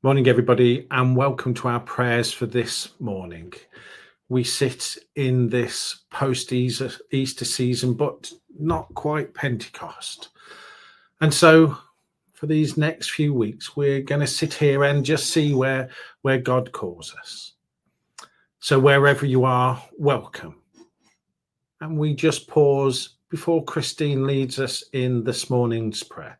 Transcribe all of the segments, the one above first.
Morning, everybody, and welcome to our prayers for this morning. We sit in this post-Easter season, but not quite Pentecost. And so for these next few weeks, we're going to sit here and just see where God calls us. So wherever you are, welcome. And we just pause before Christine leads us in this morning's prayer.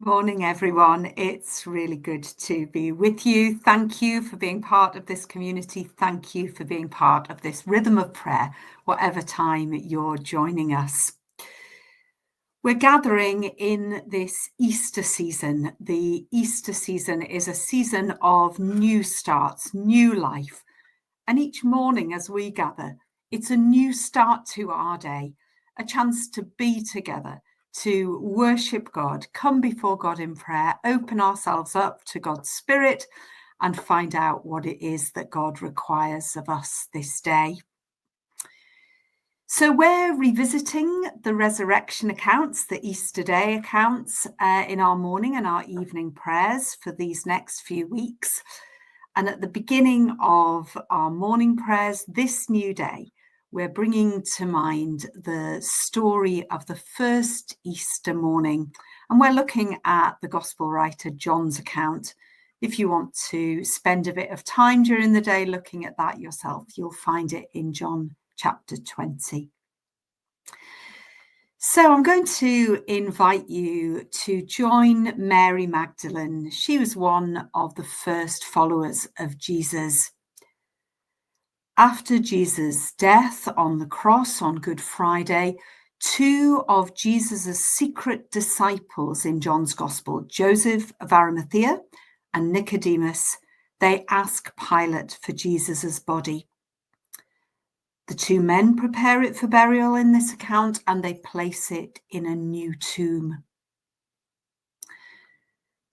Morning, everyone. It's really good to be with you. Thank you for being part of this community. Thank you for being part of this rhythm of prayer, whatever time you're joining us. We're gathering in this Easter season. The Easter season is a season of new starts, new life. And each morning as we gather, it's a new start to our day, a chance to be together, to worship God, come before God in prayer, open ourselves up to God's Spirit and find out what it is that God requires of us this day. So we're revisiting the resurrection accounts, the Easter Day accounts in our morning and our evening prayers for these next few weeks. And at the beginning of our morning prayers this new day, we're bringing to mind the story of the first Easter morning. And we're looking at the Gospel writer John's account. If you want to spend a bit of time during the day looking at that yourself, you'll find it in John chapter 20. So I'm going to invite you to join Mary Magdalene. She was one of the first followers of Jesus. After Jesus' death on the cross on Good Friday, two of Jesus' secret disciples in John's Gospel, Joseph of Arimathea and Nicodemus, they ask Pilate for Jesus' body. The two men prepare it for burial in this account and they place it in a new tomb.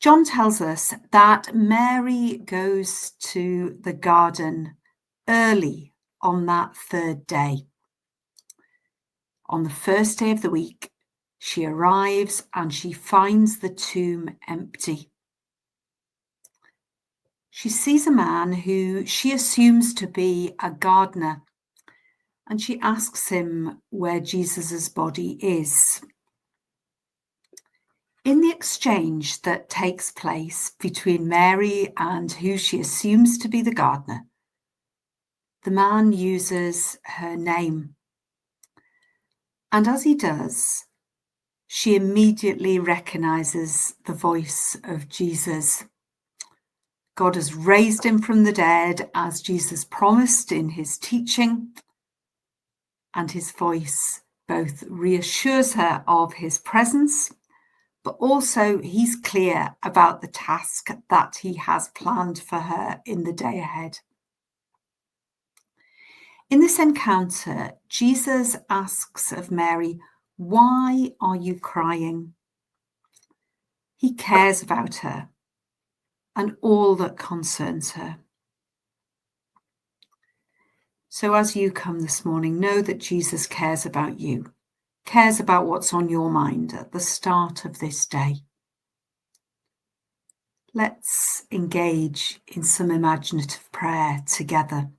John tells us that Mary goes to the garden early on that third day. On the first day of the week, she arrives and she finds the tomb empty. She sees a man who she assumes to be a gardener, and she asks him where Jesus' body is. In the exchange that takes place between Mary and who she assumes to be the gardener, the man uses her name. And as he does, she immediately recognizes the voice of Jesus. God has raised him from the dead as Jesus promised in his teaching, and his voice both reassures her of his presence, but also he's clear about the task that he has planned for her in the day ahead. In this encounter, Jesus asks of Mary, "Why are you crying?" He cares about her and all that concerns her. So as you come this morning, know that Jesus cares about you, cares about what's on your mind at the start of this day. Let's engage in some imaginative prayer together.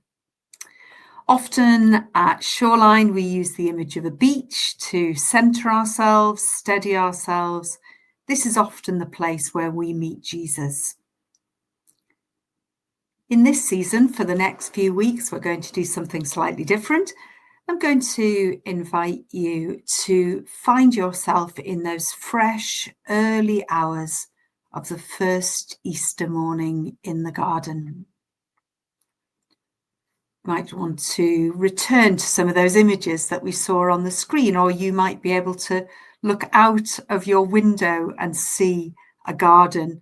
Often at Shoreline, we use the image of a beach to centre ourselves, steady ourselves. This is often the place where we meet Jesus. In this season, for the next few weeks, we're going to do something slightly different. I'm going to invite you to find yourself in those fresh, early hours of the first Easter morning in the garden. You might want to return to some of those images that we saw on the screen, or you might be able to look out of your window and see a garden.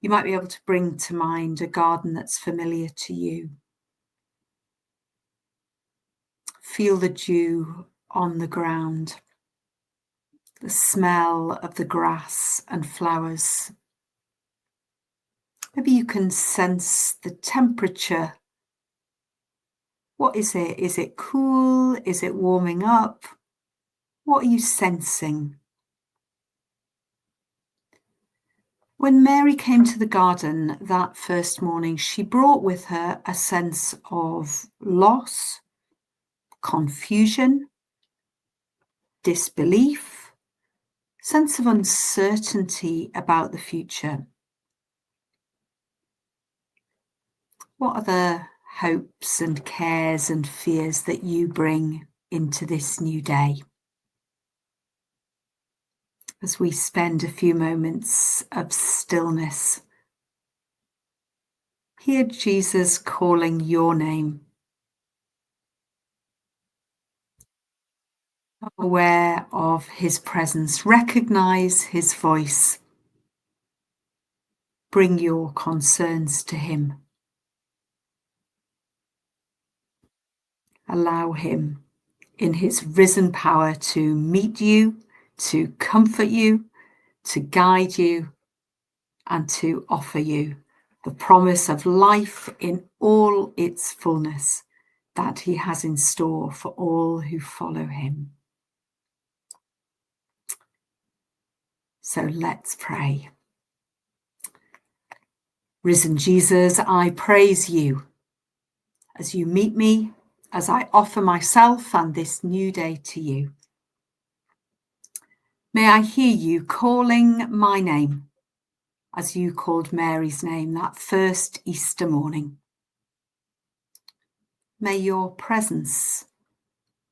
You might be able to bring to mind a garden that's familiar to you. Feel the dew on the ground, the smell of the grass and flowers. Maybe you can sense the temperature. What is it? Is it cool? Is it warming up? What are you sensing? When Mary came to the garden that first morning, she brought with her a sense of loss, confusion, disbelief, sense of uncertainty about the future. What are the hopes and cares and fears that you bring into this new day? As we spend a few moments of stillness, hear Jesus calling your name. Aware of his presence, recognize his voice. Bring your concerns to him. Allow him in his risen power to meet you, to comfort you, to guide you, and to offer you the promise of life in all its fullness that he has in store for all who follow him. So let's pray. Risen Jesus, I praise you as you meet me, as I offer myself and this new day to you. May I hear you calling my name as you called Mary's name that first Easter morning. May your presence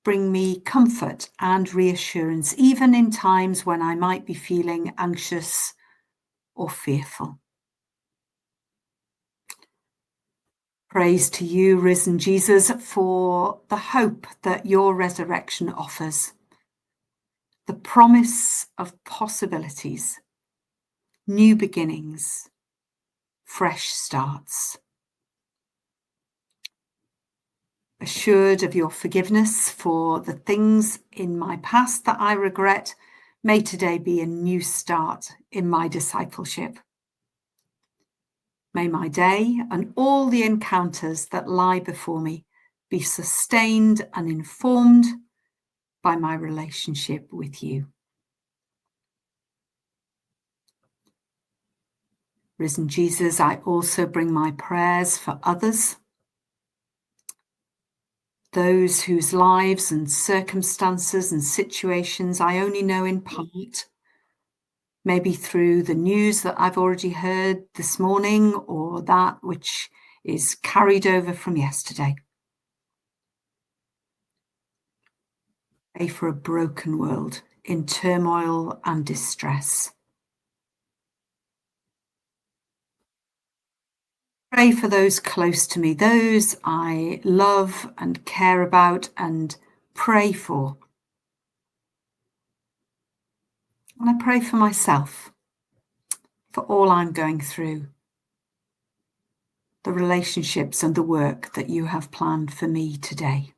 bring me comfort and reassurance, even in times when I might be feeling anxious or fearful. Praise to you, risen Jesus, for the hope that your resurrection offers, the promise of possibilities, new beginnings, fresh starts. Assured of your forgiveness for the things in my past that I regret, may today be a new start in my discipleship. May my day and all the encounters that lie before me be sustained and informed by my relationship with you. Risen Jesus, I also bring my prayers for others, those whose lives and circumstances and situations I only know in part, maybe through the news that I've already heard this morning or that which is carried over from yesterday. Pray for a broken world in turmoil and distress. Pray for those close to me, those I love and care about and pray for. And I pray for myself, for all I'm going through, the relationships and the work that you have planned for me today.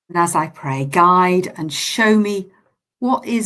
And as I pray, guide and show me what is